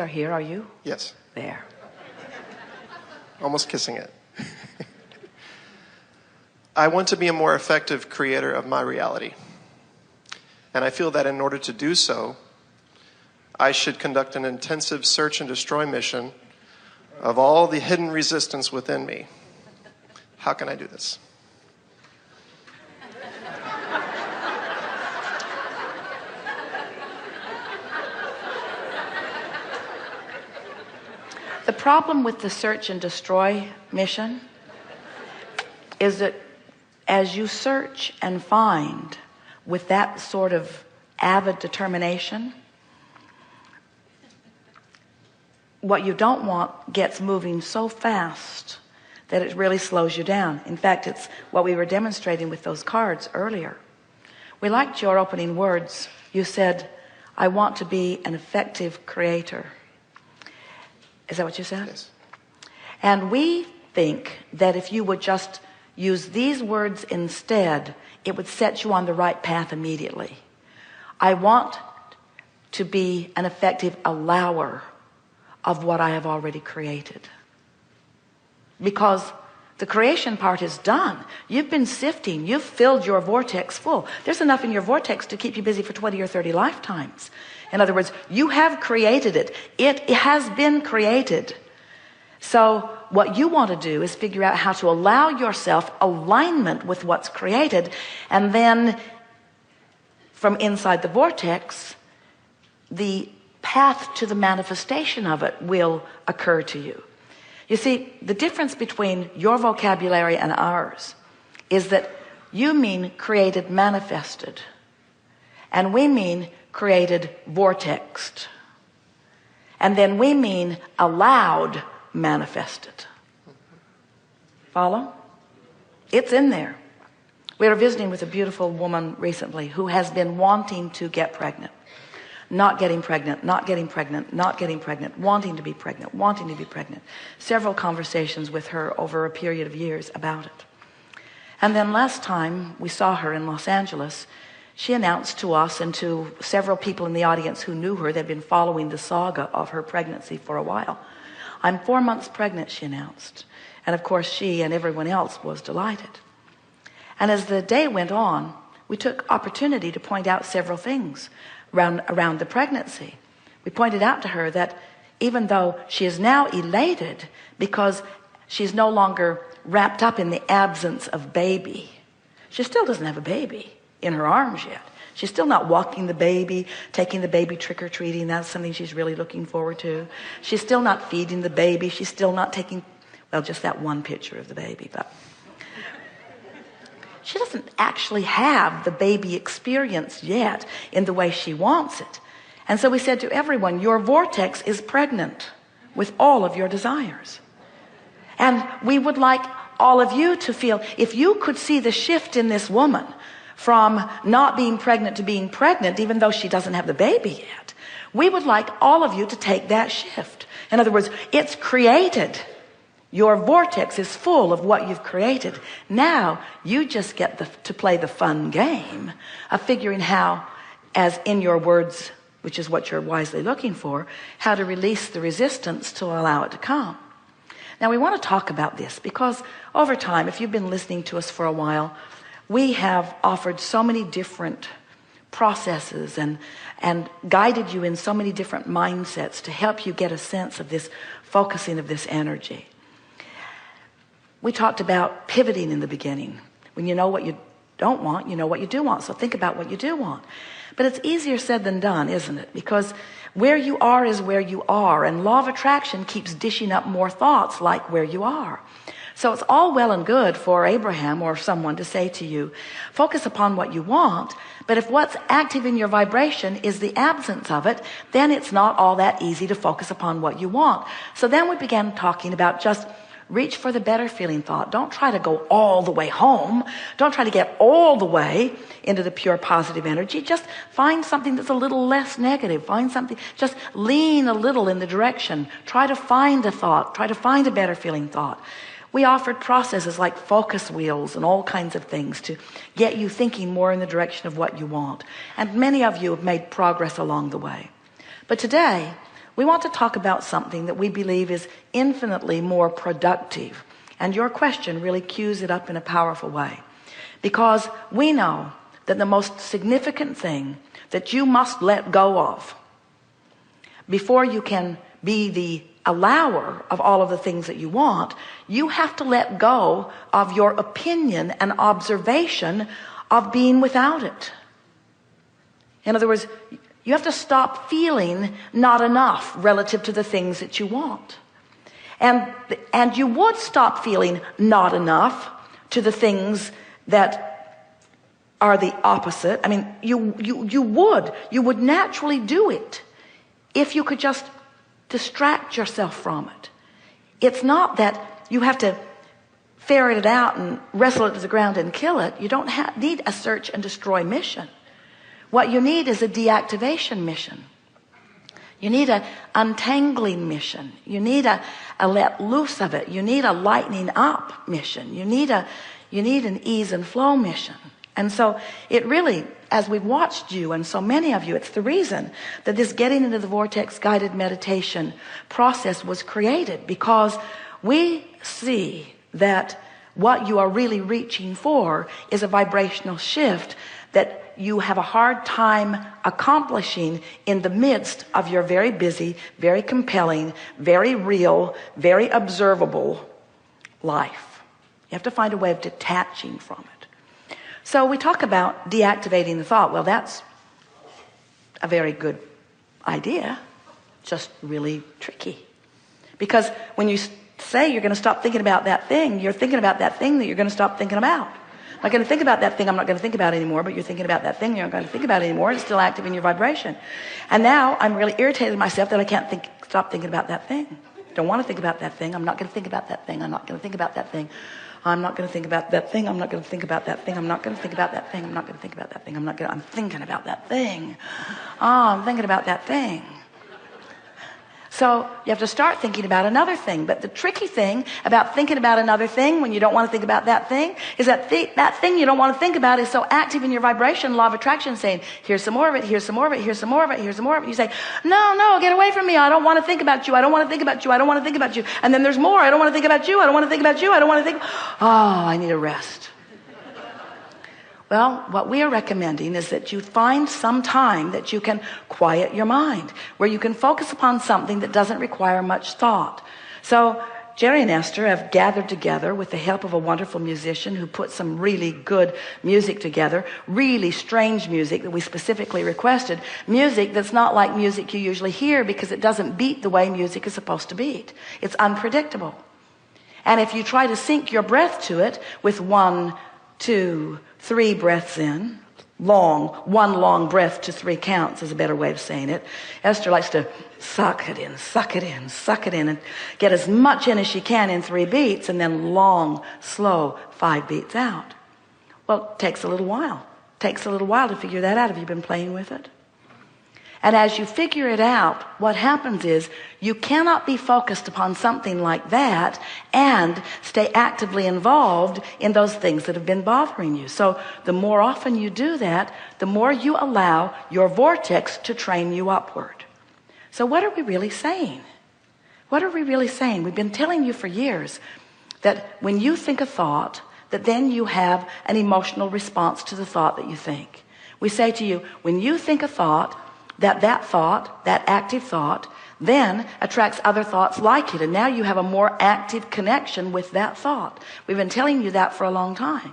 are here, are you? Yes. There. Almost kissing it. I want to be a more effective creator of my reality. And I feel that in order to do so, I should conduct an intensive search and destroy mission of all the hidden resistance within me. How can I do this? The problem with the search and destroy mission is that as you search and find with that sort of avid determination, what you don't want gets moving so fast that it really slows you down. In fact, it's what we were demonstrating with those cards earlier. We liked your opening words. You said, I want to be an effective creator. Is that what you said? Yes. And we think that if you would just use these words instead, it would set you on the right path immediately. I want to be an effective allower of what I have already created. Because the creation part is done. You've been sifting. You've filled your vortex full. There's enough in your vortex to keep you busy for 20 or 30 lifetimes. In other words, you have created it. It has been created. So what you want to do is figure out how to allow yourself alignment with what's created, and then from inside the vortex, the path to the manifestation of it will occur to you. You see, the difference between your vocabulary and ours is that you mean created manifested, and we mean created vortexed, and then we mean allowed manifested. Follow? It's in there. We were visiting with a beautiful woman recently who has been wanting to get pregnant. Not getting pregnant, not getting pregnant, not getting pregnant, wanting to be pregnant, wanting to be pregnant. Several conversations with her over a period of years about it. And then last time we saw her in Los Angeles, she announced to us and to several people in the audience who knew her, they'd been following the saga of her pregnancy for a while. I'm 4 months pregnant, she announced. And of course she and everyone else was delighted. And as the day went on, we took opportunity to point out several things around the pregnancy. We pointed out to her that even though she is now elated because she's no longer wrapped up in the absence of baby, she still doesn't have a baby in her arms yet. She's still not walking the baby, taking the baby trick-or-treating. That's something she's really looking forward to. She's still not feeding the baby. She's still not taking, well, just that one picture of the baby, but she doesn't actually have the baby experience yet in the way she wants it. And so we said to everyone, your vortex is pregnant with all of your desires. And we would like all of you to feel, if you could see the shift in this woman from not being pregnant to being pregnant, even though she doesn't have the baby yet, we would like all of you to take that shift. In other words, it's created. Your vortex is full of what you've created. Now you just get to play the fun game of figuring how, as in your words, which is what you're wisely looking for, how to release the resistance to allow it to come. Now we want to talk about this because over time, if you've been listening to us for a while, we have offered so many different processes and guided you in so many different mindsets to help you get a sense of this focusing of this energy. We talked about pivoting in the beginning. When you know what you don't want, you know what you do want. So think about what you do want. But it's easier said than done, isn't it? Because where you are is where you are. And law of attraction keeps dishing up more thoughts like where you are. So it's all well and good for Abraham or someone to say to you, focus upon what you want. But if what's active in your vibration is the absence of it, then it's not all that easy to focus upon what you want. So then we began talking about just reach for the better feeling thought. Don't try to go all the way home. Don't try to get all the way into the pure positive energy. Just find something that's a little less negative. Find something, just lean a little in the direction. Try to find a thought. Try to find a better feeling thought. We offered processes like focus wheels and all kinds of things to get you thinking more in the direction of what you want. And many of you have made progress along the way. But today, we want to talk about something that we believe is infinitely more productive. And your question really cues it up in a powerful way. Because we know that the most significant thing that you must let go of before you can be the allower of all of the things that you want, you have to let go of your opinion and observation of being without it. In other words, you have to stop feeling not enough relative to the things that you want. And you would stop feeling not enough to the things that are the opposite. I mean, you would naturally do it if you could just distract yourself from it. It's not that you have to ferret it out and wrestle it to the ground and kill it. You don't need a search and destroy mission. What you need is a deactivation mission. You need a untangling mission. You need a let loose of it. You need a lightening up mission. You need an ease and flow mission. And so it really, as we've watched you and so many of you, it's the reason that this getting into the vortex guided meditation process was created, because we see that what you are really reaching for is a vibrational shift that you have a hard time accomplishing in the midst of your very busy, very compelling, very real, very observable life. You have to find a way of detaching from it. So we talk about deactivating the thought. Well, that's a very good idea, just really tricky. Because when you say you're going to stop thinking about that thing, you're thinking about that thing that you're going to stop thinking about. I'm not going to think about that thing I'm not going to think about anymore, but you're thinking about that thing you're not going to think about anymore. It's still active in your vibration. And now I'm really irritated with myself that I can't stop thinking about that thing. Don't want to think about that thing. I'm not going to think about that thing. I'm not going to think about that thing. I'm not going to think about that thing. I'm not going to think about that thing. I'm not going to think about that thing. I'm not going to think about that thing. I'm thinking about that thing. Oh, I'm thinking about that thing. So you have to start thinking about another thing. But the tricky thing about thinking about another thing when you don't want to think about that thing is that that thing you don't want to think about is so active in your vibration, law of attraction, saying, here's some more of it, here's some more of it, here's some more of it, here's some more of it. You say, no, get away from me. I don't want to think about you. I don't want to think about you. I don't want to think about you. And then there's more. I don't want to think about you. I don't want to think about you. I don't want to think. Oh, I need a rest. Well, what we are recommending is that you find some time that you can quiet your mind, where you can focus upon something that doesn't require much thought. So Jerry and Esther have gathered together with the help of a wonderful musician who put some really good music together, really strange music that we specifically requested, music that's not like music you usually hear because it doesn't beat the way music is supposed to beat. It's unpredictable. And if you try to sync your breath to it with 1, 2, 3 breaths in, one long breath to 3 counts is a better way of saying it. Esther likes to suck it in, suck it in, suck it in, and get as much in as she can in 3 beats, and then long, slow 5 beats out. Well, it takes a little while. It takes a little while to figure that out. Have you been playing with it? And as you figure it out, what happens is you cannot be focused upon something like that and stay actively involved in those things that have been bothering you. So the more often you do that, the more you allow your vortex to train you upward. So what are we really saying? What are we really saying? We've been telling you for years that when you think a thought, that then you have an emotional response to the thought that you think. We say to you, when you think a thought, that thought, that active thought, then attracts other thoughts like it. And now you have a more active connection with that thought. We've been telling you that for a long time.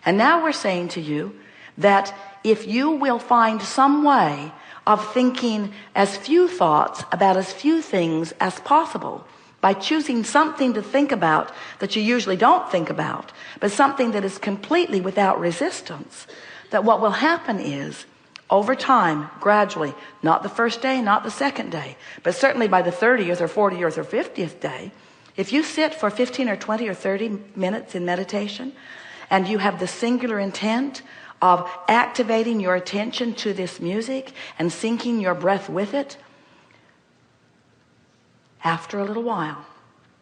And now we're saying to you that if you will find some way of thinking as few thoughts about as few things as possible, by choosing something to think about that you usually don't think about, but something that is completely without resistance, that what will happen is, over time, gradually, not the first day, not the second day, but certainly by the 30th or 40th or 50th day, if you sit for 15 or 20 or 30 minutes in meditation and you have the singular intent of activating your attention to this music and syncing your breath with it, after a little while,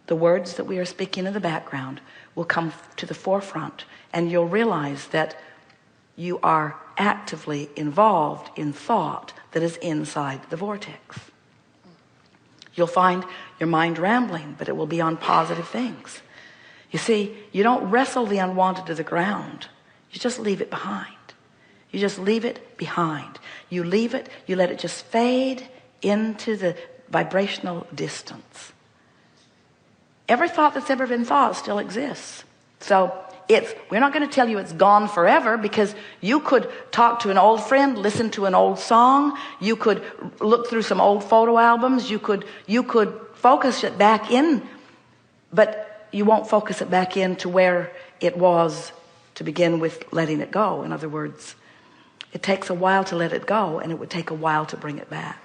the words that we are speaking in the background will come to the forefront, and you'll realize that you are actively involved in thought that is inside the vortex. You'll find your mind rambling, but it will be on positive things. You see, you don't wrestle the unwanted to the ground. You just leave it behind. You just leave it behind. You leave it, you let it just fade into the vibrational distance. Every thought that's ever been thought still exists. So we're not going to tell you it's gone forever, because you could talk to an old friend, listen to an old song, you could look through some old photo albums, you could focus it back in, but you won't focus it back in to where it was to begin with letting it go. In other words, it takes a while to let it go, and it would take a while to bring it back.